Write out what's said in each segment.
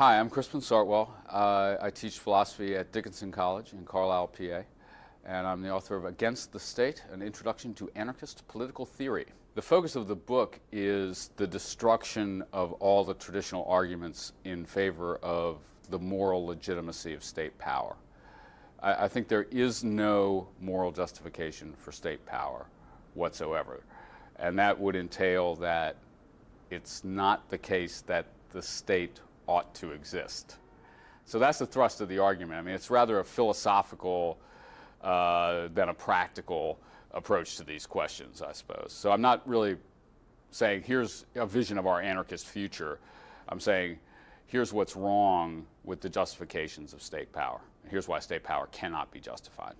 Hi, I'm Crispin Sartwell. I teach philosophy at Dickinson College in Carlisle, PA, and I'm the author of Against the State, An Introduction to Anarchist Political Theory. The focus of the book is the destruction of all the traditional arguments in favor of the moral legitimacy of state power. I think there is no moral justification for state power whatsoever, and that would entail that it's not the case that the state ought to exist. So that's the thrust of the argument. I mean, it's rather a philosophical than a practical approach to these questions, I suppose. So I'm not really saying here's a vision of our anarchist future. I'm saying here's what's wrong with the justifications of state power. Here's why state power cannot be justified.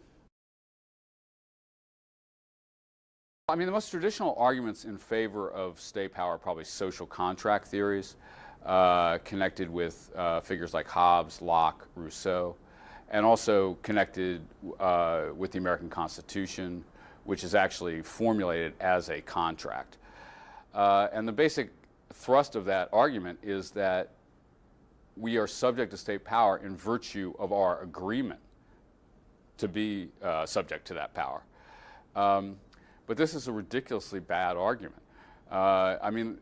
I mean, the most traditional arguments in favor of state power are probably social contract theories, connected with figures like Hobbes, Locke, Rousseau, and also connected with the American Constitution, which is actually formulated as a contract. And the basic thrust of that argument is that we are subject to state power in virtue of our agreement to be subject to that power. But this is a ridiculously bad argument. I mean,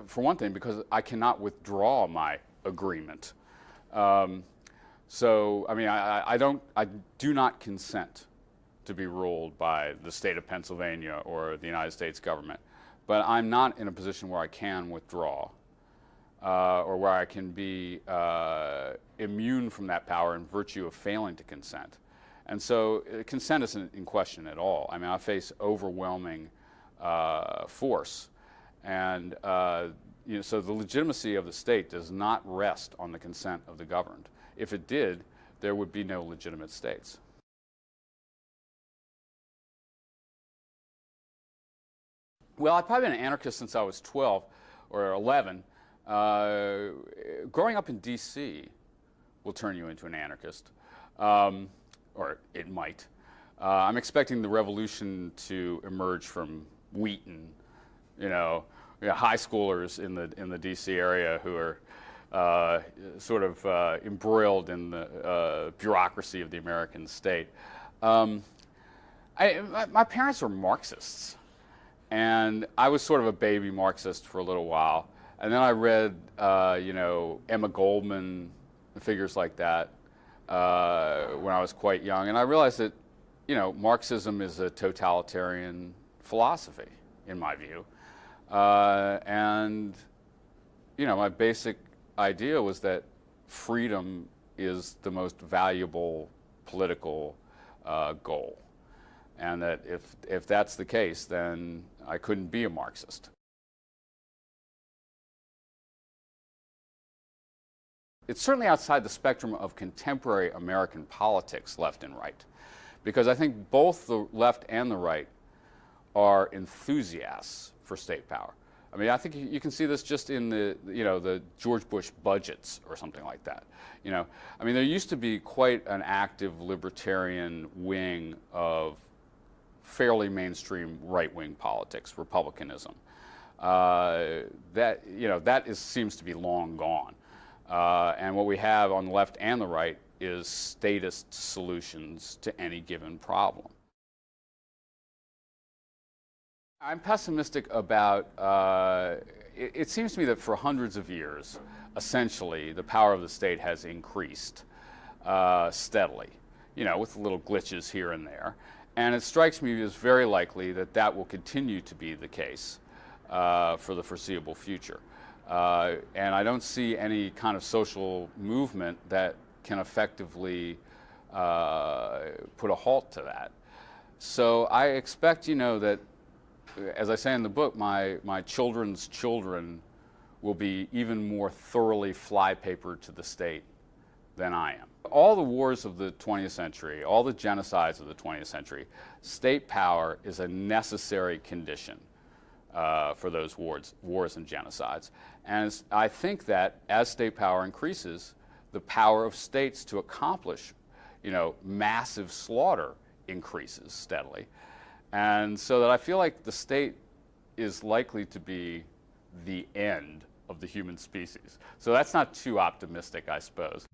for one thing, because I cannot withdraw my agreement. So, I mean, I do not consent to be ruled by the state of Pennsylvania or the United States government, but I'm not in a position where I can withdraw or where I can be immune from that power in virtue of failing to consent. And so consent isn't in question at all. I mean, I face overwhelming force. And so the legitimacy of the state does not rest on the consent of the governed. If it did, there would be no legitimate states. Well, I've probably been an anarchist since I was 12 or 11. Growing up in D.C. will turn you into an anarchist, or it might. I'm expecting the revolution to emerge from Wheaton, high schoolers in the D.C. area who are sort of embroiled in the bureaucracy of the American state. My parents were Marxists, and I was sort of a baby Marxist for a little while. And then I read, Emma Goldman, figures like that, when I was quite young. And I realized that, Marxism is a totalitarian philosophy, in my view. And my basic idea was that freedom is the most valuable political goal. And that if that's the case, then I couldn't be a Marxist. It's certainly outside the spectrum of contemporary American politics, left and right, because I think both the left and the right are enthusiasts for state power. I mean, I think you can see this just in the George Bush budgets or something like that. I mean, there used to be quite an active libertarian wing of fairly mainstream right-wing politics, republicanism. That seems to be long gone. And what we have on the left and the right is statist solutions to any given problem. I'm pessimistic about, it seems to me that for hundreds of years, essentially, the power of the state has increased steadily, with little glitches here and there. And it strikes me as very likely that that will continue to be the case for the foreseeable future. And I don't see any kind of social movement that can effectively put a halt to that. So I expect, that, as I say in the book, my children's children will be even more thoroughly flypapered to the state than I am. All the wars of the 20th century, all the genocides of the 20th century, state power is a necessary condition for those wars and genocides. And I think that as state power increases, the power of states to accomplish, massive slaughter increases steadily. And so that I feel like the state is likely to be the end of the human species. So that's not too optimistic, I suppose.